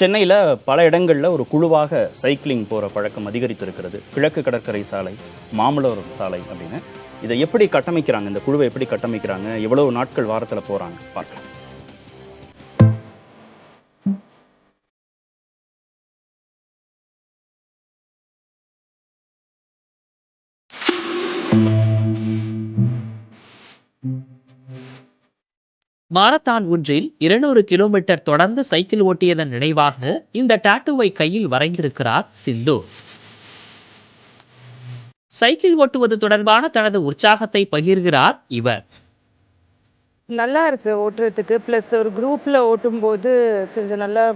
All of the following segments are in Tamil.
சென்னையில் பல இடங்களில் ஒரு குழுவாக சைக்கிளிங் போகிற பழக்கம் அதிகரித்திருக்கிறது. கிழக்கு கடற்கரை சாலை, மாமல்லபுரம் சாலை அப்படின்னு. இதை எப்படி கட்டமைக்கிறாங்க, இந்த குழுவை எப்படி கட்டமைக்கிறாங்க, எவ்வளவு நாட்கள் வாரத்தில் போகிறாங்க பார்க்கலாம். மாரத்தான் ஒன்றில் 200 கிலோமீட்டர் தொடர்ந்து சைக்கிள் ஓட்டியதன் நினைவாக இந்த டாட்டூவை கையில் வரைந்திருக்கிறார் சிந்து. சைக்கிள் ஓட்டுவது தொடர்பான தனது உற்சாகத்தை பகிர்கிறார் இவர். நல்லா இருக்கு ஓட்டுறதுக்கு. ப்ளஸ் ஒரு குரூப்பில் ஓட்டும்போது கொஞ்சம் நல்லா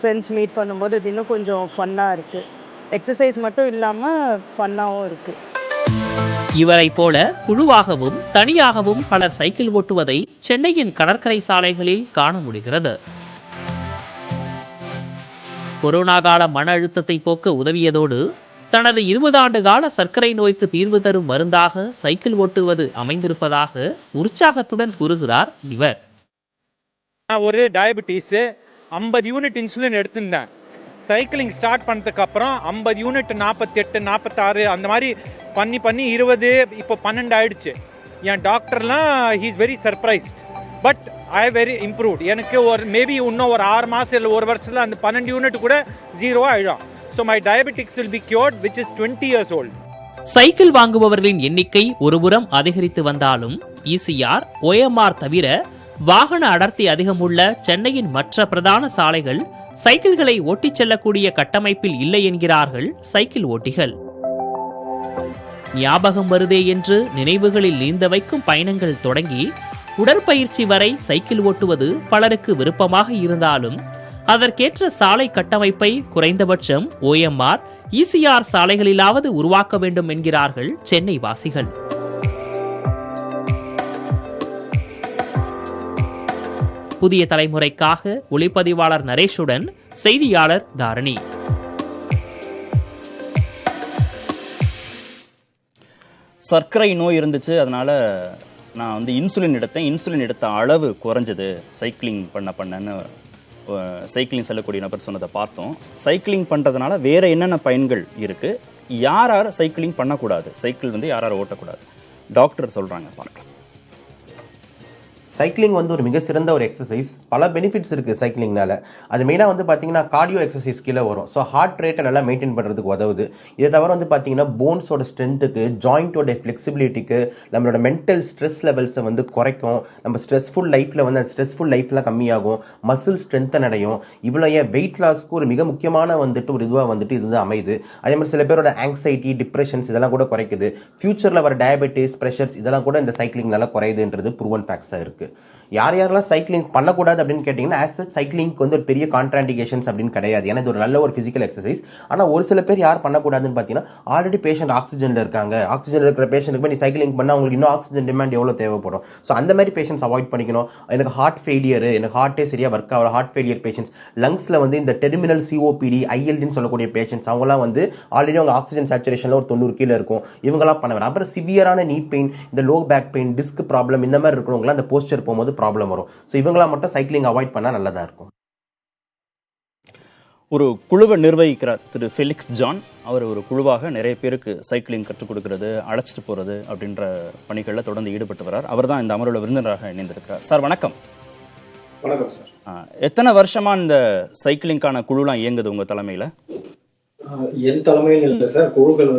ஃப்ரெண்ட்ஸ் மீட் பண்ணும்போது அது இன்னும் கொஞ்சம் ஃபன்னாக இருக்குது. எக்ஸசைஸ் மட்டும் இல்லாமல் ஃபன்னாகவும் இருக்குது. இவரை போல குழுவாகவும் தனியாகவும் பலர் சைக்கிள் ஓட்டுவதை சென்னையின் கடற்கரை சாலைகளில் காண முடிகிறது. கொரோனா கால மன அழுத்தத்தை போக்க உதவியதோடு தனது 20 ஆண்டு கால சர்க்கரை நோய்க்கு தீர்வு தரும் மருந்தாக சைக்கிள் ஓட்டுவது அமைந்திருப்பதாக உற்சாகத்துடன் கூறுகிறார் இவர். ஒரு டயபெட்டிஸ் 50 யூனிட் இன்சுலின் எடுத்திருந்தேன். சைக்கிளிங் ஸ்டார்ட் பண்ணதுக்கு அப்புறம் 50 யூனிட் 48 46 அந்த மாதிரி பண்ணி 20 இப்போ 12 ஆயிடுச்சு. என் டாக்டர்லாம் he is very surprised. But I very improved. எனக்கு ஒரு மேபி இன்னும் ஒரு 6 மாதம் இல்லை ஒரு வருஷத்தில் அந்த 12 யூனிட் கூட 0 ஆகிடும். So my diabetics will be cured which is 20 years old. Cycle வாங்குபவர்களின் எண்ணிக்கை ஒருபுறம் அதிகரித்து வந்தாலும் ECR, OMR தவிர வாகன அடர்த்தி அதிகமுள்ள சென்னையின் மற்ற பிரதான சாலைகள் சைக்கிள்களை ஓட்டிச் செல்லக்கூடிய கட்டமைப்பில் இல்லை என்கிறார்கள் சைக்கிள் ஓட்டிகள். ஞாபகம் வருதே என்று நினைவுகளில் நீந்த வைக்கும் பயணங்கள் தொடங்கி உடற்பயிற்சி வரை சைக்கிள் ஓட்டுவது பலருக்கு விருப்பமாக இருந்தாலும் அதற்கேற்ற சாலை கட்டமைப்பை குறைந்தபட்சம் OMR, ECR சாலைகளிலாவது உருவாக்க வேண்டும் என்கிறார்கள் சென்னை வாசிகள். புதிய தலைமுறைக்காக ஒளிப்பதிவாளர் நரேஷுடன் செய்தியாளர் தாரணி. சர்க்கரை நோய் இருந்துச்சு, அதனால நான் இன்சுலின் எடுத்தேன். இன்சுலின் எடுத்த அளவு குறைஞ்சது சைக்கிளிங் பண்ணன்னு சைக்கிளிங் செல்லக்கூடிய நபர் சொன்னதை பார்த்தோம். சைக்கிளிங் பண்ணுறதுனால வேற என்னென்ன பயன்கள் இருக்கு, யார் யார் சைக்கிளிங் பண்ணக்கூடாது, சைக்கிள் யார் யார் ஓட்டக்கூடாது, டாக்டர் சொல்றாங்க பார்க்கலாம். சைக்கிளிங் ஒரு மிக சிறந்த ஒரு எக்ஸசைஸ். பல பெனிஃபிட்ஸ் இருக்குது சைக்கிளிங்னால. அது மெயினாக பார்த்தீங்கன்னா கார்டியோ எக்ஸசைஸ் கீழே வரும். ஸோ ஹார்ட் ரேட்டை நல்லா மெயின்டைன் பண்ணுறதுக்கு உதவுது. இதை தவிர பார்த்தீங்கன்னா போன்ஸோட ஸ்ட்ரென்த்துக்கு, ஜாயிண்டோட ஃப்ளெக்சிபிலிட்டிக்கு, நம்மளோட மென்டல் ஸ்ட்ரெஸ் லெவல்ஸை குறைக்கும். நம்ம ஸ்ட்ரெஸ்ஃபுல் லைஃப்பில் அந்த ஸ்ட்ரெஸ்ஃபுல் லைஃப்லாம் கம்மியாகும். மசில் ஸ்ட்ரென்த்தன் அடையும். இவ்வளோ ஏன் வெயிட் லாஸ்க்கு ஒரு மிக முக்கியமான ஒரு இதுவாக இது அமையுது. அதே மாதிரி சில பேரோட ஆங்ஸைட்டி, டிப்ரெஷன்ஸ் இதெல்லாம் கூட குறைக்குது. ஃபியூச்சரில் வர டயபெட்டிஸ், ப்ரெஷர்ஸ் இதெல்லாம் கூட இந்த சைக்கிளிங் நல்லா குறையுதுன்றது ப்ரூவன் ஃபேக்ட்ஸாக இருக்குது. யார் யாரெல்லாம் சைக்கிளிங் பண்ணக்கூடாது அப்படின்னு கேட்டிங்கன்னா, ஆஸ் சச் சைக்கிளிங்க்கு ஒரு பெரிய கான்ட்ராண்டிகேஷன்ஸ் அப்படின்னு கிடையாது. ஏன்னா இது ஒரு நல்ல ஒரு ஃபிசிக்கல் எக்ஸசைஸ். ஆனால் ஒரு சில பேர் யார் பண்ணக்கூடாதுன்னு பார்த்தீங்கன்னா, ஆல்ரெடி பேஷண்ட் ஆக்சிஜனில் இருக்காங்க. ஆக்சிஜன் இருக்கிற பேஷண்ட்டுக்கு போய் நீ சைக்கிளிங் பண்ணால் அவங்களுக்கு இன்னும் ஆக்சிஜன் டிமாண்ட் எவ்வளோ தேவைப்படும். ஸோ அந்த மாதிரி பேஷண்ட்ஸ் அவாய்ட் பண்ணிக்கணும். எனக்கு ஹார்ட் ஃபெயிலியர், எனக்கு ஹார்ட்டே சரியாக ஒர்க் ஆகல, ஹார்ட் ஃபெயிலியர் பேஷண்ட்ஸ், லங்ஸில் இந்த டெர்மினல் COPD, ILDன்னு சொல்லக்கூடிய பேஷண்ட்ஸ், அவங்களாம் ஆல்ரெடி அவங்க ஆக்சிஜன் சேச்சுரேஷனில் ஒரு 90 கீழே இருக்கும். இவங்களாம் பண்ண வேணும். அப்புறம் சிவியரான நீ பெயின், இந்த low back pain, disc problem இந்த மாதிரி இருக்கிறவங்களாம் அந்த போஸ்டர் போகும்போது ப்ராப்ளம் வரும். ஸோ இவங்களா மட்டும் சைக்கிளிங் அவாய்ட் பண்ணால் நல்லதாக இருக்கும். ஒரு குழுவை நிர்வகிக்கிறார் திரு ஃபெலிக்ஸ் ஜான். அவர் ஒரு குழுவாக நிறைய பேருக்கு சைக்கிளிங் கற்றுக் கொடுக்கறது, அழைச்சிட்டு போகிறது அப்படின்ற பணிகளில் தொடர்ந்து ஈடுபட்டு வரார். அவர் தான் இந்த அமர்வுல விருந்தினராக இணைந்திருக்கிறார். சார் வணக்கம். வணக்கம் சார். எத்தனை வருஷமா இந்த சைக்கிளிங்கான குழுலாம் இயங்குது உங்கள் தலைமையில்? என் தலைமையில் இல்லை சார். குழுக்கள்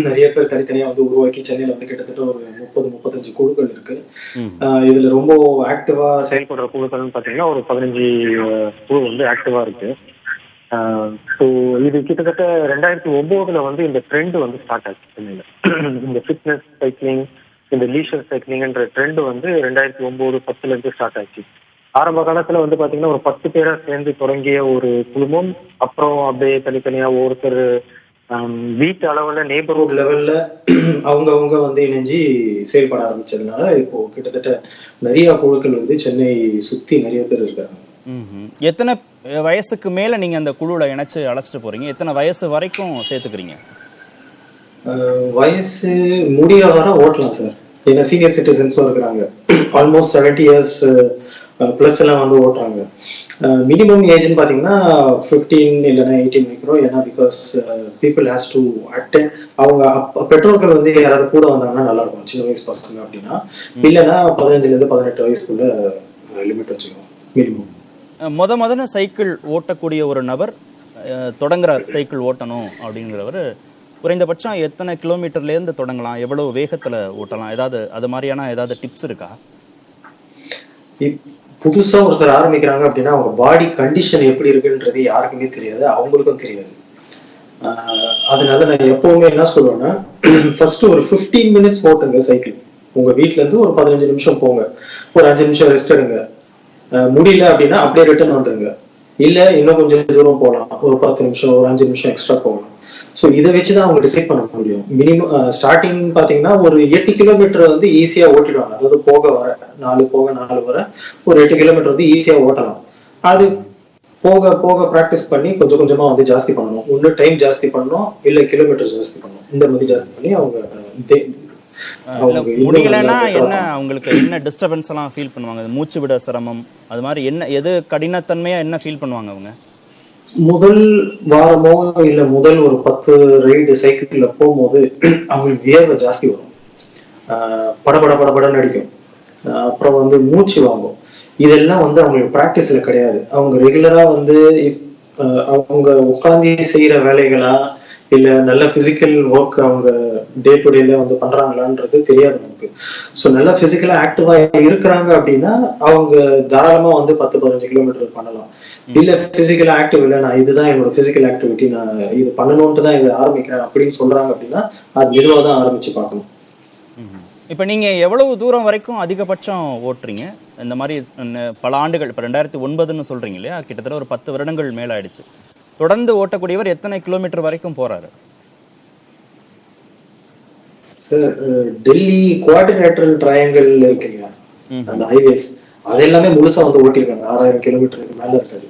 நிறைய பேர் தனித்தனியா உருவாக்கி சென்னையில கிட்டத்தட்ட ஒரு 30-35 குழுக்கள் இருக்கு. இதுல ரொம்ப ஆக்டிவா செயல்படுற குழுக்கள்னு பாத்தீங்கன்னா ஒரு 15 குழு ஆக்டிவா இருக்கு. இது கிட்டத்தட்ட 2009 இந்த ட்ரெண்ட் ஸ்டார்ட் ஆச்சு சென்னையில. இந்த ஃபிட்னஸ் சைக்கிளிங், இந்த லீஷர் சைக்கிளிங்ன்ற ட்ரெண்ட் 2009-10 இருந்து ஸ்டார்ட் ஆச்சு. ஆரம்ப காலத்துல பாத்தீங்கன்னா ஒரு 10 பேரா சேர்ந்து தொடங்கிய ஒரு குழுமம், அப்புறம் அப்படியே தனித்தனியா ஒருத்தர் வீட்டு அளவுல, நெய்பர்ஹுட் லெவல்ல அவங்க இணைஞ்சு செயல்பட ஆரம்பிச்சதுனால இப்போ கிட்டத்தட்ட நிறைய குழுக்கள் சென்னை சுத்தி நிறைய பேர் இருக்காங்க. எத்தனை வயசுக்கு மேல நீங்க அந்த குழுல இணைச்சு அழைச்சிட்டு போறீங்க? எத்தனை வயசு வரைக்கும் சேர்த்துக்கிறீங்க? வயசு முடிய வர ஓட்டலாம் சார். ஏன்னா சீனியர் சிட்டிசன்ஸும் இருக்கிறாங்க. ஆல்மோஸ்ட் 70 இயர்ஸ் ப்ளஸ் எல்லாம் வந்து ஓட்டுறாங்க. மினிமம் ஏஜ்னு பார்த்தீங்கன்னா 15 இல்லைன்னா 18 வைக்கிறோம். ஏன்னா because people has to attend. அவங்க பெற்றோர்கள் வந்து யாராவது கூட வந்தாங்கன்னா நல்லா இருக்கும், சின்ன வயசு பசங்க அப்படின்னா. இல்லைன்னா 15லேருந்து 18 வயசுக்குள்ள லிமிட் வச்சுக்கணும் மினிமம். முதல்ல சைக்கிள் ஓட்டக்கூடிய ஒரு நபர் தொடங்குறார் சைக்கிள் ஓட்டணும் அப்படிங்கிறவர் குறைந்தபட்சம் எத்தனை கிலோமீட்டர்லேருந்து தொடங்கலாம், எவ்வளவு வேகத்தில் ஓட்டலாம், ஏதாவது அது மாதிரியான ஏதாவது டிப்ஸ் இருக்கா? புதுசா ஒருத்தர் ஆரம்பிக்கிறாங்க அப்படின்னா அவங்க பாடி கண்டிஷன் எப்படி இருக்குன்றது யாருக்குமே தெரியாது, அவங்களுக்கும் தெரியாது. அதனால நான் எப்பவுமே என்ன சொல்லுவேன்னா, ஃபர்ஸ்ட் ஒரு 15 மினிட்ஸ் ஓட்டுங்க சைக்கிள். உங்க வீட்டுல இருந்து ஒரு 15 நிமிஷம் போங்க, ஒரு 5 நிமிஷம் ரெஸ்ட் எடுங்க. முடியல அப்படின்னா அப்படியே ரிட்டர்ன் வந்துருங்க. இல்ல இன்னும் கொஞ்சம் தூரம் போகலாம், ஒரு 10 நிமிஷம் ஒரு 5 நிமிஷம் எக்ஸ்ட்ரா போகலாம். ஸோ இதை வச்சுதான் அவங்க டிசைட் பண்ண முடியும். மினிமம் ஸ்டார்டிங் பாத்தீங்கன்னா ஒரு 8 கிலோமீட்டர் வந்து ஈஸியா ஓட்டிடுவாங்க. அதாவது போக வர 4 வர ஒரு 8 கிலோமீட்டர் வந்து ஈஸியா ஓட்டலாம். அது போக போக ப்ராக்டிஸ் பண்ணி கொஞ்சம் கொஞ்சமா வந்து ஜாஸ்தி பண்ணணும். ஒன்று டைம் ஜாஸ்தி பண்ணணும், இல்ல கிலோமீட்டர் ஜாஸ்தி பண்ணணும். இந்த மாதிரி ஜாஸ்தி பண்ணி முடியலன்னா என்ன அவங்களுக்கு என்ன டிஸ்டர்பன்ஸ் எல்லாம் ஃபீல் பண்ணுவாங்க? மூச்சு விட சிரமம் அது மாதிரி என்ன, எது கடினத்தன்மையா என்ன ஃபீல் பண்ணுவாங்க அவங்க? முதல் வாரமோ இல்ல முதல் ஒரு 10 ரைடு சைக்கிள்ல போகும்போது அவங்களுக்கு வியர்வை ஜாஸ்தி வரும், படபடன்னு அடிக்கும், அப்புறம் வந்து மூச்சு வாங்கும். இதெல்லாம் வந்து அவங்களுக்கு பிராக்டிஸ்ல கிடையாது. அவங்க ரெகுலரா வந்து அவங்க உட்காந்து செய்யற வேலைகளா இல்ல நல்ல பிசிக்கல் ஒர்க் அவங்க டே டு டேல வந்து பண்றாங்களான்றது தெரியாது நமக்கு. ஸோ நல்லா பிசிக்கலா ஆக்டிவா இருக்கிறாங்க அப்படின்னா அவங்க தாராளமா வந்து 10-15 கிலோமீட்டர் பண்ணலாம். இல்ல பிசிக்கலா ஆக்டிவ் இல்லை, நான் இதுதான் என்னோட பிசிக்கல் ஆக்டிவிட்டி, நான் இது பண்ணணும்ட்டு தான் இதை ஆரம்பிக்கிறேன் அப்படின்னு சொல்றாங்க அப்படின்னா அது மெதுவாக தான் ஆரம்பிச்சு பார்க்கணும். இப்போ நீங்கள் எவ்வளவு தூரம் வரைக்கும் அதிகபட்சம் ஓட்டுறீங்க இந்த மாதிரி பல ஆண்டுகள்? இப்போ 2009ன்னு சொல்கிறீங்க இல்லையா, கிட்டத்தட்ட ஒரு 10 வருடங்கள் மேலே ஆயிடுச்சு. தொடர்ந்து ஓட்டக்கூடியவர் எத்தனை கிலோமீட்டர் வரைக்கும் போறாரு? சார் டெல்லி குவாட்ரிலேட்டரல் ட்ரையாங்கிள் இருக்கு இல்லையா, அந்த ஹைவேஸ் அது எல்லாமே முழுசா வந்து ஓட்டிருக்காங்க. 6000 கிலோமீட்டருக்கு மேல இருக்காது.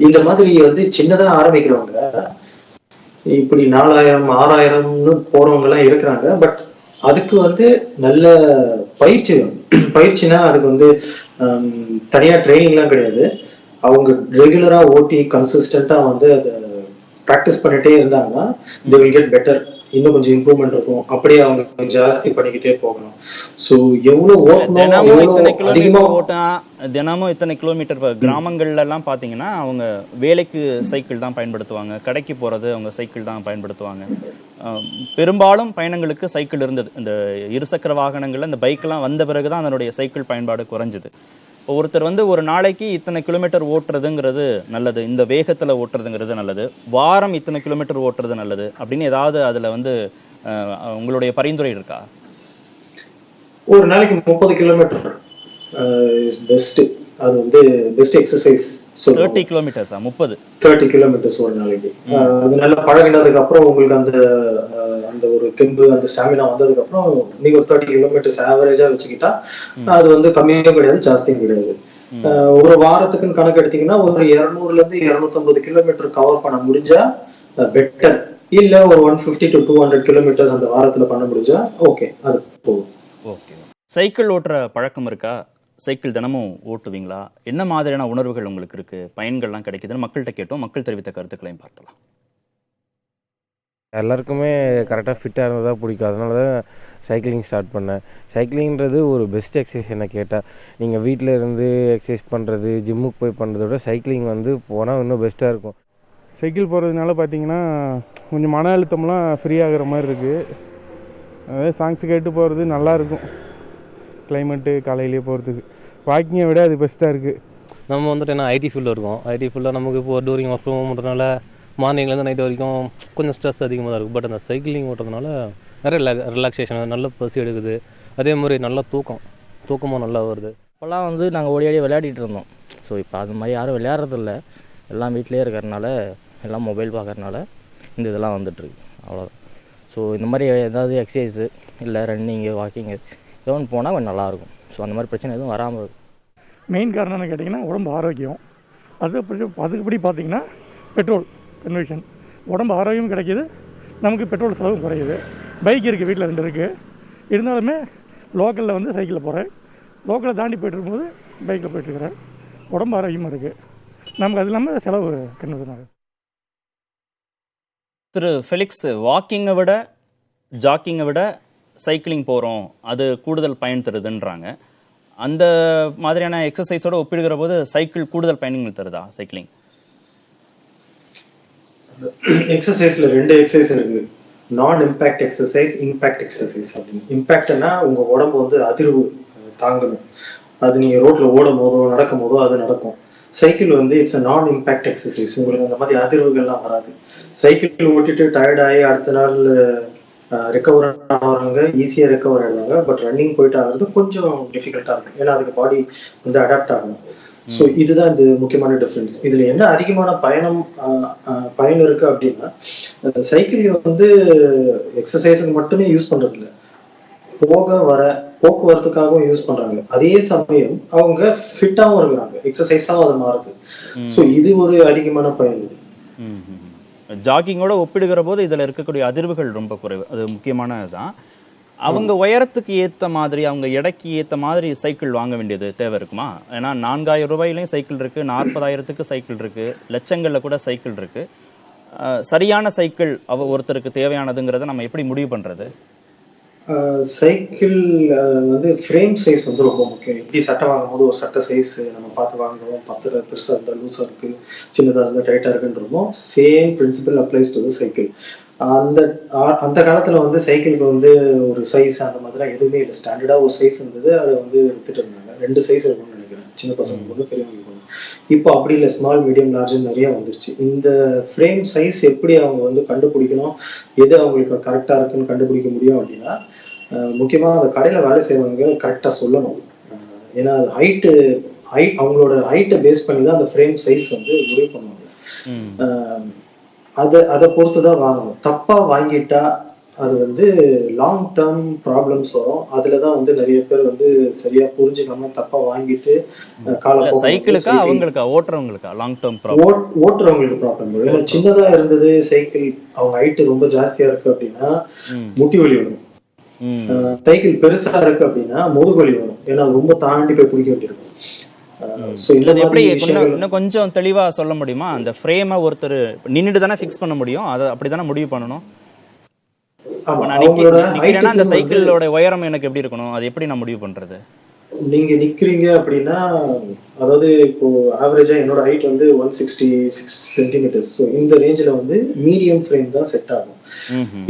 இந்த மாதிரி வந்து சின்னதா ஆரம்பிக்கிறவங்க இப்படி 4000-6000 போறவங்க எல்லாம் இருக்கிறாங்க. பட் அதுக்கு வந்து நல்ல பயிற்சி வேணும். பயிற்சினா அதுக்கு வந்து தனியா ட்ரைனிங் எல்லாம் கிடையாது. அவங்க ரெகுலரா ஓட்டி கன்சிஸ்டன்டா வந்து அதை ப்ராக்டிஸ் பண்ணிட்டே இருந்தாங்கன்னா they will get better. இன்னும் கொஞ்சம் இம்ப்ரூவ்மெண்ட் இருக்கும். அப்படியே அவங்க ஜாஸ்தி பண்ணிக்கிட்டே போகணும். ஸோ எவ்வளவு தினமும் இத்தனை கிலோமீட்டர் கிராமங்கள்ல எல்லாம் பாத்தீங்கன்னா அவங்க வேலைக்கு சைக்கிள் தான் பயன்படுத்துவாங்க, கடைக்கு போறது அவங்க சைக்கிள் தான் பயன்படுத்துவாங்க. பெரும்பாலும் பயணங்களுக்கு சைக்கிள் இருந்தது. இந்த இருசக்கர வாகனங்கள்ல இந்த பைக்கெல்லாம் வந்த பிறகுதான் அதனுடைய சைக்கிள் பயன்பாடு குறைஞ்சது. ஒருத்தர் வந்து ஒரு நாளைக்கு இத்தனை கிலோமீட்டர் ஓட்டுறதுங்கிறது நல்லது, இந்த வேகத்துல ஓட்டுறதுங்கிறது நல்லது, வாரம் இத்தனை கிலோமீட்டர் ஓட்டுறது நல்லது அப்படின்னு ஏதாவது அதுல வந்து உங்களுடைய பரிந்துரை இருக்கா? ஒரு நாளைக்கு 30 கிலோமீட்டர் பெஸ்ட். அது வந்து பெஸ்ட் எக்ஸசைஸ். 30 கிலோமீட்டர்ஸா? 30 கிலோமீட்டர்ஸ் ஒரு நாளைக்கு. அது நல்லா பழகினதுக்கு அப்புறம் உங்களுக்கு அந்த ஒரு தெம்பு அந்த ஸ்டாமினா வந்ததுக்கு அப்புறம் நீங்க ஒரு 30 கிலோமீட்டர்ஸ் ஆவரேஜா வச்சுக்கிட்டா அது வந்து கம்மியும் கிடையாது ஜாஸ்தியும் கிடையாது. ஒரு வாரத்துக்குன்னு கணக்கு எடுத்தீங்கன்னா ஒரு 200-250 கிலோமீட்டர் கவர் பண்ண முடிஞ்சா பெட்டர். இல்ல ஒரு 150 to 200 கிலோமீட்டர்ஸ் அந்த வாரத்துல பண்ண முடிஞ்சா ஓகே, அது போதும். ஓகே. சைக்கிள் ஓட்டுற பழக்கம் இருக்கா? சைக்கிள் தினமும் ஓட்டுவீங்களா? என்ன மாதிரியான உணர்வுகள் உங்களுக்கு இருக்கு? பயன்கள்லாம் கிடைக்குதுன்னு மக்கள்கிட்ட கேட்டோம். மக்கள் தெரிவித்த கருத்துக்களையும் பார்த்தலாம். எல்லாருக்குமே கரெக்டாக ஃபிட்டாக இருந்தால் தான் பிடிக்கும். அதனால தான் சைக்கிளிங் ஸ்டார்ட் பண்ணேன். சைக்கிளிங்கிறது ஒரு பெஸ்ட் எக்ஸசைஸ் என்ன கேட்டால். நீங்கள் வீட்டில் இருந்து எக்ஸசைஸ் பண்ணுறது, ஜிம்முக்கு போய் பண்ணுறத விட சைக்கிளிங் வந்து போனால் இன்னும் பெஸ்ட்டாக இருக்கும். சைக்கிள் போகிறதுனால பார்த்தீங்கன்னா கொஞ்சம் மன அழுத்தம்லாம் ஃப்ரீ ஆகிற மாதிரி இருக்குது. அதாவது சாங்ஸ் கேட்டு போகிறது நல்லாயிருக்கும். கிளைமேட்டு காலையிலேயே போகிறதுக்கு வாக்கிங்கை விட அது பெஸ்ட்டாக இருக்குது. நம்ம வந்துட்டு என்ன ஐடி ஃபீல்டில் இருக்கோம். ஐடி ஃபீல்டில் நமக்கு இப்போ டூரிங் ஒர்க் ஃப்ரம் ஹோம்ன்றனால மார்னிங்லேருந்து நைட் வரைக்கும் கொஞ்சம் ஸ்ட்ரெஸ் அதிகமாக தான் இருக்குது. பட் அந்த சைக்கிளிங் ஓட்டுறதுனால நிறைய ரிலாக்ஸேஷன், நல்ல பசி எடுக்குது. அதே மாதிரி நல்ல தூக்கமும் நல்லா வருது. இப்போல்லாம் வந்து நாங்கள் ஓடி ஓடி விளையாடிட்டு இருந்தோம். ஸோ இப்போ அது மாதிரி யாரும் விளையாடுறதில்ல. எல்லாம் வீட்டிலே இருக்கிறதுனால, எல்லாம் மொபைல் பார்க்கறதுனால இந்த இதெல்லாம் வந்துட்டுருக்கு, அவ்வளோதான். ஸோ இந்த மாதிரி ஏதாவது எக்ஸசைஸு இல்லை ரன்னிங்கு வாக்கிங்கு ஏதோ ஒன்று போனால் கொஞ்சம் நல்லாயிருக்கும். ஸோ அந்த மாதிரி பிரச்சனை எதுவும் வராமல் இருக்கும். மெயின் காரணம் என்ன கேட்டிங்கன்னா உடம்பு ஆரோக்கியம். அதுக்குப்படி பார்த்தீங்கன்னா பெட்ரோல் கன்வர்ஷன், உடம்பு ஆரோக்கியம் கிடைக்கிது, நமக்கு பெட்ரோல் செலவும் குறையுது. பைக் இருக்குது, வீட்டில் 2 இருக்குது. இருந்தாலுமே லோக்கலில் வந்து சைக்கிளில் போகிறேன். லோக்கலை தாண்டி போய்ட்டு இருக்கும்போது பைக்கில் போயிட்டுருக்கிறேன். உடம்பு ஆரோக்கியமாக இருக்குது. நமக்கு அது இல்லாமல் செலவு கண்ணுதுனால. திரு ஃபெலிக்ஸ், வாக்கிங்கை விட ஜாக்கிங்கை விட சைக்கிளிங் போகிறோம், அது கூடுதல் பயன் தருதுன்றாங்க. அந்த மாதிரியான எக்ஸசைஸோட ஒப்பிடுகிற போது சைக்கிள் கூடுதல் பயன்கள் தருதா சைக்கிளிங்? எக்ஸசைஸ்ல 2 எக்ஸசைஸ் இருக்கு. நான் இம்பாக்ட் எக்ஸசைஸ், இம்பாக்ட் எக்ஸசைஸ் அப்படின்னு. இம்பாக்ட்னா உங்க உடம்பு வந்து அதிர்வு தாங்கணும். அது நீங்க ரோட்ல ஓடும் போதோ நடக்கும் போதோ அது நடக்கும். சைக்கிள் வந்து இட்ஸ் அ நான் இம்பாக்ட் எக்ஸசைஸ். உங்களுக்கு அந்த மாதிரி அதிர்வுகள்லாம் வராது. சைக்கிள் ஓட்டிட்டு டயர்ட் ஆகி அடுத்த நாள் ரெக்கவர் ஆகிறவங்க ஈஸியாக ரெக்கவர் ஆகிடுவாங்க. பட் ரன்னிங் போயிட்டு ஆகிறது கொஞ்சம் டிஃபிகல்ட்டாக இருக்கும். ஏன்னா அதுக்கு பாடி வந்து அடாப்ட் ஆகணும். ஸோ இதுதான் இந்த முக்கியமான டிஃப்ரென்ஸ். இதுல என்ன அதிகமான பயன் இருக்கு அப்படின்னா, சைக்கிள் வந்து எக்ஸசைஸுக்கு மட்டுமே யூஸ் பண்றது இல்லை, போக்குவரத்துக்காகவும் யூஸ் பண்றாங்க. அதே சமயம் அவங்க ஃபிட்டாகவும் இருக்கிறாங்க. எக்ஸசைஸ் தான் அது மாறுது. ஸோ இது ஒரு அதிகமான பயன். ஜாகிங்கோட ஒப்பிடுகிற போது இதில் இருக்கக்கூடிய அதிர்வுகள் ரொம்ப குறைவு, அது முக்கியமானது தான். அவங்க உயரத்துக்கு ஏற்ற மாதிரி, அவங்க எடைக்கு ஏற்ற மாதிரி சைக்கிள் வாங்க வேண்டியது தேவை இருக்குமா? ஏன்னா 4000 ரூபாயிலையும் சைக்கிள் இருக்குது, 40,000க்கு சைக்கிள் இருக்குது, லட்சங்களில் கூட சைக்கிள் இருக்குது. சரியான சைக்கிள் ஒருத்தருக்கு தேவையானதுங்கிறத நம்ம எப்படி முடிவு பண்ணுறது? சைக்கிள் வந்து ஃப்ரேம் சைஸ் வந்து ரொம்ப முக்கியம். எப்படி சட்டை வாங்கும் போது ஒரு சட்டை சைஸ் நம்ம பார்த்து வாங்குவோம், பெருசாக இருந்தால் லூஸாக இருக்குது, சின்னதாக இருந்தால் டைட்டாக இருக்குன்றமோ same principle applies to cycle. அந்த காலத்தில் வந்து சைக்கிளுக்கு வந்து ஒரு சைஸ் அந்த மாதிரிலாம் எதுவுமே இல்லை. ஸ்டாண்டர்டாக ஒரு சைஸ் இருந்தது, அதை வந்து எடுத்துகிட்டு இருந்தாங்க. 2 சைஸ் இருக்கும்னு நினைக்கிறேன், சின்ன பசங்க ஒன்று பெரியவங்க ஒன்று. இப்போ அப்படி இல்லை, ஸ்மால் மீடியம் லார்ஜ் நிறைய வந்துருச்சு. இந்த ஃப்ரேம் சைஸ் எப்படி அவங்க வந்து கண்டுபிடிக்கணும், எது அவங்களுக்கு கரெக்டாக இருக்குன்னு கண்டுபிடிக்க முடியும் அப்படின்னா, முக்கியமாக அந்த கடையில் வேலை செய்கிறவங்க கரெக்டாக சொல்லணும். ஏன்னா அது அவங்களோட ஹைட்டை பேஸ் பண்ணி தான் அந்த ஃப்ரேம் சைஸ் வந்து முடிவு பண்ணுவாங்க. அதை பொறுத்து தான் வாங்கணும். தப்பா வாங்கிட்டா அது வந்து லாங் டேர்ம் ப்ராப்ளம்ஸ் வரும். அதுலதான் வந்து நிறைய பேர் வந்து சரியா புரிஞ்சுக்காம தப்பா வாங்கிட்டு சைக்கிளுக்கா அவங்களுக்கா ஓட்டுறவங்களுக்கா லாங் டேர்ம் ப்ராப்ளம்? ஓட்டுறவங்களுக்கு ப்ராப்ளம் வரும். ஏன்னா சின்னதா இருந்தது சைக்கிள், அவங்க ஹைட் ரொம்ப ஜாஸ்தியா இருக்கு அப்படின்னா முட்டி வலி வரும். சைக்கிள் பெருசா இருக்கு அப்படின்னா முதுகு வலி வரும். ஏன்னா அது ரொம்ப தாண்டி போய் பிடிக்க வேண்டியிருக்கும். எப்படி இன்னும் கொஞ்சம் தெளிவா சொல்ல முடியுமா? அந்த ஃப்ரேமை ஒருத்தர் நின்னுட்டு தானே ஃபிக்ஸ் பண்ண முடியும், அதை அப்படித்தானே முடிவு பண்ணணும். அந்த சைக்கிளோட உயரம் எனக்கு எப்படி இருக்கணும், அது எப்படி நான் முடிவு பண்றது? நீங்க நிக்கிறீங்க அப்படின்னா, அதாவது இப்போ ஆவரேஜா என்னோட ஹைட் வந்து 166 சென்டிமீட்டர்ஸ். ஸோ இந்த ரேஞ்சில் வந்து மீடியம் ஃப்ரேம் தான் செட் ஆகும்.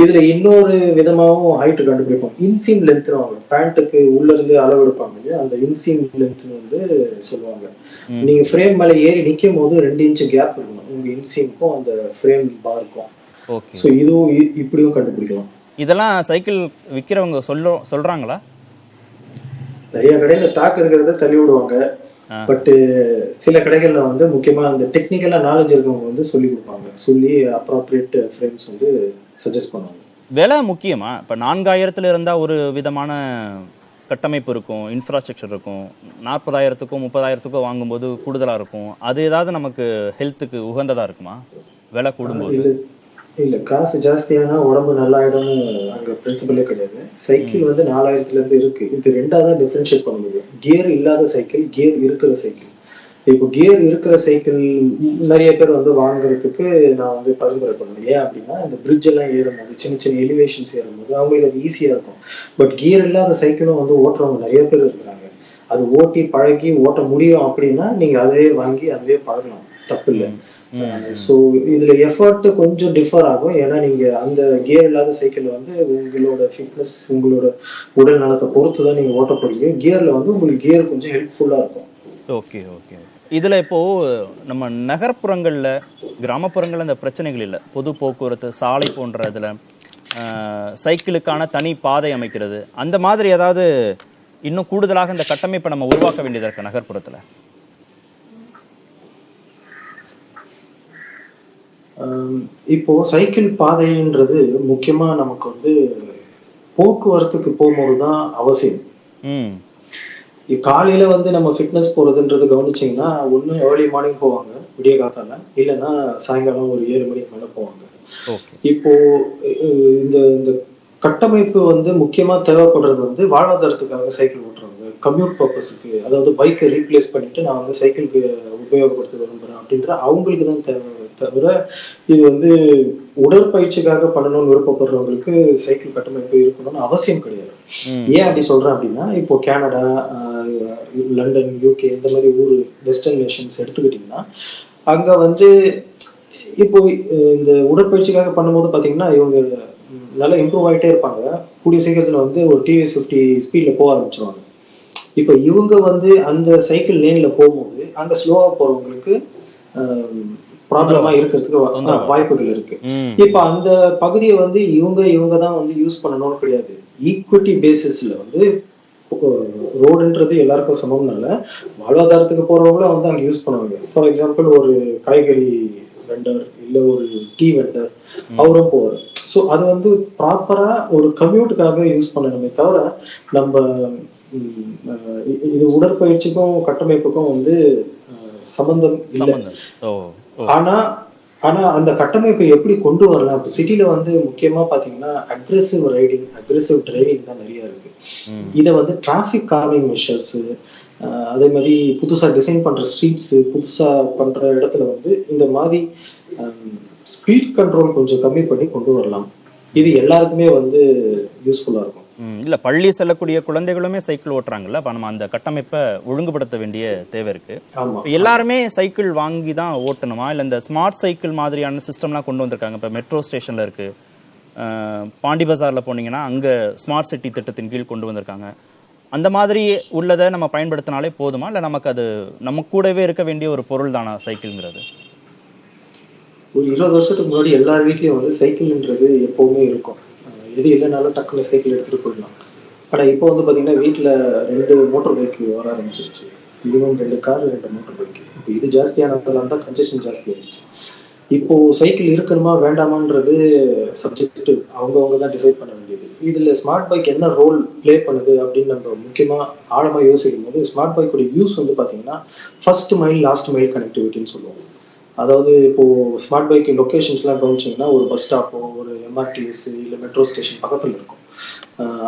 இதுல இன்னொரு விதமாகவும் ஹைட் கண்டுபிடிப்போம். இன்சீம் லென்த் பேண்ட்டுக்கு உள்ள இருந்து அளவு எடுப்பாங்க இல்லையா, அந்த இன்சீம் லென்த் வந்து சொல்லுவாங்க. நீங்க ஃப்ரேம் மேல ஏறி நிற்கும் போது 2 இன்ச் கேப் இருக்கணும் உங்க இன்சீமுக்கும் அந்த ஃப்ரேம் பார்க்கும். ஸோ இதுவும் இப்படியும் கண்டுபிடிக்கலாம். இதெல்லாம் சைக்கிள் விற்கிறவங்க சொல்றாங்களா? நிறைய கடையில ஸ்டாக் இருக்கிறத தள்ளி விடுவாங்க. பட் சில கடைகள்ல வந்து முக்கியமா அந்த டெக்னிக்கலா நாலேஜ் இருக்கவங்க வந்து சொல்லி கொடுப்பாங்க, சொல்லி அப்ராப்ரியேட் ஃப்ரேம்ஸ் வந்து சஜஸ்ட் பண்ணுவாங்க. விலை முக்கியமா? இப்போ 4000 இருந்தா ஒரு விதமான கட்டமைப்பு இருக்கும், இன்ஃப்ராஸ்ட்ரக்சர் இருக்கும். 40,000க்கும் 30,000க்கும் வாங்கும்போது கூடுதலா இருக்கும். அது ஏதாவது நமக்கு ஹெல்த்துக்கு உகந்ததா இருக்குமா விலை கூடும்போது? இல்ல, காசு ஜாஸ்தியானா உடம்பு நல்லாயிடும்னு அங்க பிரின்சிபலே கிடையாது. சைக்கிள் வந்து 4000ல இருந்து இருக்கு. இது ரெண்டாதான் டிஃபரன்ஷியேட் பண்ண முடியும். கியர் இல்லாத சைக்கிள், கியர் இருக்கிற சைக்கிள். இப்போ கியர் இருக்கிற சைக்கிள் நிறைய பேர் வந்து வாங்குறதுக்கு நான் வந்து பரிந்துரை பண்ணுவேன். ஏன் அப்படின்னா, இந்த பிரிட்ஜ் எல்லாம் ஏறும்போது, சின்ன சின்ன எலிவேஷன்ஸ் ஏறும்போது அவங்களுக்கு அது ஈஸியா இருக்கும். பட் கியர் இல்லாத சைக்கிளும் வந்து ஓட்டுறவங்க நிறைய பேர் இருக்கிறாங்க. அது ஓட்டி பழகி ஓட்ட முடியும் அப்படின்னா நீங்க அதுவே வாங்கி அதுவே பழகலாம், தப்பு இல்லை. ஸோ இதுல எஃபர்ட் கொஞ்சம் டிஃபர் ஆகும். ஏன்னா நீங்க அந்த கியர் இல்லாத சைக்கிள் வந்து உங்களோட ஃபிட்னஸ், உங்களோட உடல் நலத்தை பொறுத்து தான் நீங்க ஓட்ட போறீங்க. கியர்ல வந்து உங்களுக்கு கியர் கொஞ்சம் ஹெல்ப்ஃபுல்லா இருக்கும். Okay okay. இதுல இப்போ நம்ம நகர்ப்புறங்கள்ல, கிராமப்புறங்கள்ல இந்த பிரச்சனைகள் இல்லை. பொது போக்குவரத்து, சாலை போன்ற இதுல சைக்கிளுக்கான தனி பாதை அமைக்கிறது, அந்த மாதிரி ஏதாவது இன்னும் கூடுதலாக இந்த கட்டமைப்பை நம்ம உருவாக்க வேண்டியதா இருக்கு நகர்ப்புறத்துல? இப்போ சைக்கிள் பாதைன்றது முக்கியமா நமக்கு வந்து போக்குவரத்துக்கு போகும்போதுதான் அவசியம். காலையில வந்து நம்ம ஃபிட்னஸ் போறதுன்றது கவனிச்சிங்கன்னா, ஒண்ணு ஏர்லி மார்னிங் போவாங்க விடிய காத்தால, இல்லைன்னா சாயங்காலம் ஒரு 7 மணிக்கு மேல போவாங்க. இப்போ இந்த இந்த கட்டமைப்பு வந்து முக்கியமா தேவைப்படுறது வந்து வாழ்வாதாரத்துக்காக சைக்கிள் ஓட்டுறவங்க, கம்யூட் பர்பஸுக்கு, அதாவது பைக்கை ரீப்ளேஸ் பண்ணிட்டு நான் வந்து சைக்கிளுக்கு உபயோகப்படுத்த விரும்புகிறேன் அப்படின்ற அவங்களுக்கு தான் தேவை தவிர, இது வந்து உடற்பயிற்சிக்காக பண்ணணும்னு விருப்பப்படுறவங்களுக்கு சைக்கிள் கட்டமைப்பு இருக்கணும்னு அவசியம் கிடையாது. ஏன் அப்படி சொல்றேன் அப்படின்னா, இப்போ கனடா, லண்டன், யூகே இந்த மாதிரி ஊர் வெஸ்டர்ன் நேஷன்ஸ் எடுத்துக்கிட்டிங்கன்னா, அங்க வந்து இப்போ இந்த உடற்பயிற்சிக்காக பண்ணும்போது பாத்தீங்கன்னா இவங்க நல்லா இம்ப்ரூவ் ஆகிட்டே இருப்பாங்க. கூடிய சீக்கிரத்துல வந்து ஒரு டிவிஎஸ் 50 ஸ்பீட்ல போக ஆரம்பிச்சிருவாங்க. இப்போ இவங்க வந்து அந்த சைக்கிள் லேன்ல போகும்போது அங்க ஸ்லோவா போறவங்களுக்கு ப்ராப்ளமா இருக்கிறதுக்கு வாய்ப்புகள் இருக்கு. இப்ப அந்த பகுதியை வந்து இவங்க தான் வந்து யூஸ் பண்ணணும்னு கிடையாது. ஈக்விட்டி பேசிஸ்ல வந்து ரோடுன்றது எல்லாருக்கும் சமம்னால வாழ்வாதாரத்துக்கு போறவங்களும் வந்து அங்க யூஸ் பண்ணுவாங்க. ஃபார் எக்ஸாம்பிள் ஒரு காய்கறி வெண்டர் இல்ல ஒரு டீ வெண்டர் அவரும் போவார். ஸோ அது வந்து ப்ராப்பரா ஒரு கம்யூட்டுக்காக யூஸ் பண்ணணுமே தவிர, நம்ம இது உடற்பயிற்சிக்கும் கட்டமைப்புக்கும் வந்து சம்பந்தம் இல்லை. ஆனா அந்த கட்டமைப்பை எப்படி கொண்டு வரலாம்? இப்போ சிட்டில வந்து முக்கியமா பாத்தீங்கன்னா அக்ரெசிவ் ரைடிங், அக்ரெசிவ் டிரைவிங் தான் நிறைய இருக்கு. இதை வந்து டிராபிக் காமிங் மெஷர்ஸ், அதே மாதிரி புதுசா டிசைன் பண்ற ஸ்ட்ரீட்ஸ், புதுசா பண்ற இடத்துல வந்து இந்த மாதிரி ஸ்பீட் கண்ட்ரோல் கொஞ்சம் கம்மி பண்ணி கொண்டு வரலாம். இது எல்லாருக்குமே வந்து யூஸ்ஃபுல்லா இருக்கும். இல்ல, பள்ளி செல்லக்கூடிய குழந்தைகளுமே சைக்கிள் ஓட்டுறாங்கல்ல, அப்ப நம்ம அந்த கட்டமைப்பை ஒழுங்குபடுத்த வேண்டிய தேவை இருக்கு. எல்லாருமே சைக்கிள் வாங்கி தான் ஓட்டணுமா, இல்ல இந்த ஸ்மார்ட் சைக்கிள் மாதிரியான சிஸ்டம்லாம் கொண்டு வந்திருக்காங்க. இப்ப மெட்ரோ ஸ்டேஷன்ல இருக்கு, பாண்டி பஜார்ல போனீங்கன்னா அங்க ஸ்மார்ட் சிட்டி திட்டத்தின் கீழ் கொண்டு வந்திருக்காங்க. அந்த மாதிரி உள்ளதை நம்ம பயன்படுத்தினாலே போதுமா, இல்ல நமக்கு அது நம்ம கூடவே இருக்க வேண்டிய ஒரு பொருள் தானா சைக்கிள்ங்கிறது? ஒரு 20 வருஷத்துக்கு முன்னாடி எல்லார் வீட்லயும் வந்து சைக்கிள்ன்றது எப்பவுமே இருக்கும். எது இல்லைனாலும் டக்குனு சைக்கிள் எடுத்துட்டு போயிடலாம். ஆனா இப்போ வந்து பாத்தீங்கன்னா வீட்டுல 2 மோட்டார் பைக் வர ஆரம்பிச்சிருச்சு. Minimum 2 car, 2 motor bike. இப்போ இது ஜாஸ்தியானதுனால தான் கன்ஜெஷன் ஜாஸ்தி ஆயிடுச்சு. இப்போ சைக்கிள் இருக்கணுமா வேண்டாமான்றது சப்ஜெக்ட் அவங்கவுங்க தான் டிசைட் பண்ண வேண்டியது. இதுல ஸ்மார்ட் பைக் என்ன ரோல் பிளே பண்ணுது அப்படின்னு நம்ம முக்கியமா ஆழமா யோசிக்கும் போது, ஸ்மார்ட் பைக்கோட யூஸ் வந்து பாத்தீங்கன்னா ஃபர்ஸ்ட் மைல் லாஸ்ட் மைல் கனெக்டிவிட்டின்னு சொல்லுவோம். அதாவது இப்போ ஸ்மார்ட் பைக் லொக்கேஷன்ஸ்லாம் கவனிச்சிங்கன்னா ஒரு பஸ் ஸ்டாப்போ ஒரு எம்ஆர்டிஎஸ் இல்லை மெட்ரோ ஸ்டேஷன் பக்கத்தில் இருக்கும்.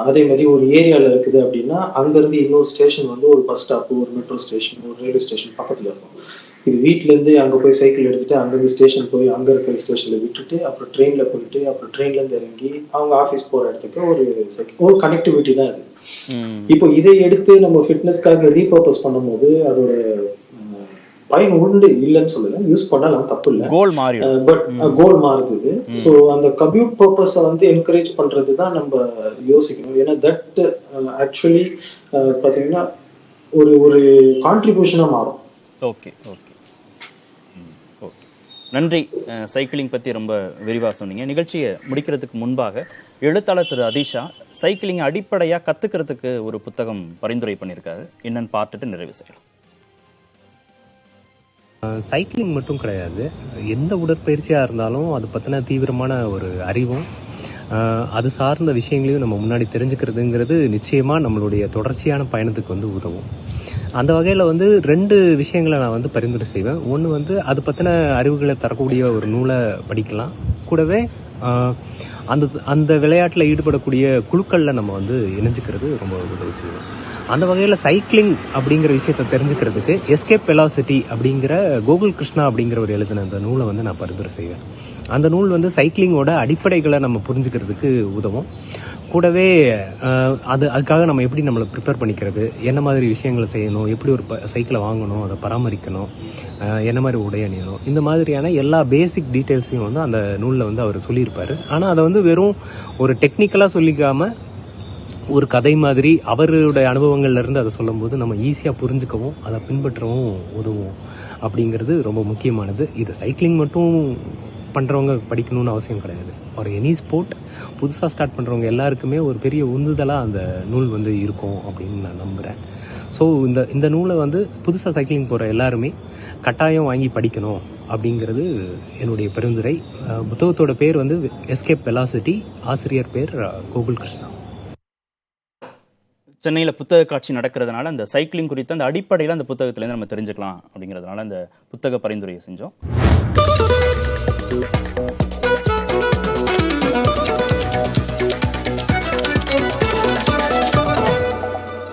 அதே மாதிரி ஒரு ஏரியாவில் இருக்குது அப்படின்னா அங்கேருந்து இன்னொரு ஸ்டேஷன் வந்து ஒரு பஸ் ஸ்டாப்பு, ஒரு மெட்ரோ ஸ்டேஷன், ஒரு ரயில்வே ஸ்டேஷன் பக்கத்தில் இருக்கும். இது வீட்டிலேருந்து அங்கே போய் சைக்கிள் எடுத்துகிட்டு அங்கேருந்து ஸ்டேஷன் போய் அங்கே இருக்கிற ஸ்டேஷனில் விட்டுட்டு அப்புறம் ட்ரெயினில் போயிட்டு அப்புறம் ட்ரெயின்லேருந்து இறங்கி அவங்க ஆஃபீஸ் போகிற இடத்துக்கு ஒரு கனெக்டிவிட்டி தான் இது. இப்போ இதை எடுத்து நம்ம ஃபிட்னஸ்க்காக ரீபர்பஸ் பண்ணும்போது அதோட பயன் உண்டு, இல்லைன்னு சொல்லல, யூஸ் பண்ணலாம், தப்பு இல்லை. பட் கோல் மாறுது. ஸோ அந்த கம்யூட் பர்பஸை வந்து என்கரேஜ் பண்றது தான் நம்ம யோசிக்கணும். ஏன்னா தட் ஆக்சுவலி பார்த்தீங்கன்னா ஒரு கான்ட்ரிபியூஷனா மாறும். ஓகே ஓகே ஓகே, நன்றி. சைக்கிளிங் பற்றி ரொம்ப விரிவாக சொன்னீங்க. நிகழ்ச்சியை முடிக்கிறதுக்கு முன்பாக எழுத்தாளர் திரு அதிஷா சைக்கிளிங் அடிப்படையாக கற்றுக்கிறதுக்கு ஒரு புத்தகம் பரிந்துரை பண்ணியிருக்காரு. என்னன்னு பார்த்துட்டு நிறைவு செய்யலாம். சைக்கிளிங் மட்டும் கிடையாது, எந்த உடற்பயிற்சியாக இருந்தாலும் அது பற்றின தீவிரமான ஒரு அறிவும் அது சார்ந்த விஷயங்களையும் நம்ம முன்னாடி தெரிஞ்சுக்கிறதுங்கிறது நிச்சயமாக நம்மளுடைய தொடர்ச்சியான பயணத்துக்கு வந்து உதவும். அந்த வகையில் வந்து 2 விஷயங்களை நான் வந்து பரிந்துரை செய்வேன். ஒன்று வந்து அது பற்றின அறிவுகளை தரக்கூடிய ஒரு நூலை படிக்கலாம். கூடவே அந்த விளையாட்டில் ஈடுபடக்கூடிய குழுக்களில் நம்ம வந்து இணைஞ்சிக்கிறது ரொம்ப உதவி செய்வோம். அந்த வகையில் சைக்கிளிங் அப்படிங்கிற விஷயத்தை தெரிஞ்சுக்கிறதுக்கு எஸ்கேப் வெலாசிட்டி அப்படிங்கிற கோகுல் கிருஷ்ணா அப்படிங்கிறவர் எழுதின அந்த நூலை வந்து நான் பரிந்துரை செய்வேன். அந்த நூல் வந்து சைக்கிளிங்கோட அடிப்படைகளை நம்ம புரிஞ்சுக்கிறதுக்கு உதவும். கூடவே அதுக்காக நம்ம எப்படி நம்மளை ப்ரிப்பேர் பண்ணிக்கிறது, என்ன மாதிரி விஷயங்களை செய்யணும், எப்படி ஒரு சைக்கிளை வாங்கணும், அதை பராமரிக்கணும், என்ன மாதிரி உடை அணியணும், இந்த மாதிரியான எல்லா பேசிக் டீட்டெயில்ஸையும் வந்து அந்த நூலில் வந்து அவர் சொல்லியிருப்பார். ஆனால் அதை வந்து வெறும் ஒரு டெக்னிக்கலாக சொல்லிக்காமல் ஒரு கதை மாதிரி அவருடைய அனுபவங்கள்லேருந்து அதை சொல்லும்போது நம்ம ஈஸியாக புரிஞ்சுக்கவும் அதை பின்பற்றவும் உதவும் அப்படிங்கிறது ரொம்ப முக்கியமானது. இது சைக்கிளிங் மட்டும் பண்ணுறவங்க படிக்கணும்னு அவசியம் கிடையாது. ஃபார் எனி ஸ்போர்ட் புதுசாக ஸ்டார்ட் பண்ணுறவங்க எல்லாருக்குமே ஒரு பெரிய உந்துதலாக அந்த நூல் வந்து இருக்கும் அப்படின்னு நான் நம்புகிறேன். ஸோ இந்த நூலை வந்து புதுசாக சைக்கிளிங் போகிற எல்லாருமே கட்டாயம் வாங்கி படிக்கணும் அப்படிங்கிறது என்னுடைய பரிந்துரை. புத்தகத்தோட பேர் வந்து எஸ்கேப் வெலாசிட்டி, ஆசிரியர் பேர் கோகுல் கிருஷ்ணா. சென்னையில் புத்தக காட்சி நடக்கிறதுனால அந்த சைக்கிளிங் குறித்து அந்த அடிப்படையில் அந்த புத்தகத்திலேருந்து நம்ம தெரிஞ்சுக்கலாம் அப்படிங்கிறதுனால அந்த புத்தக பரிந்துரையை செஞ்சோம்.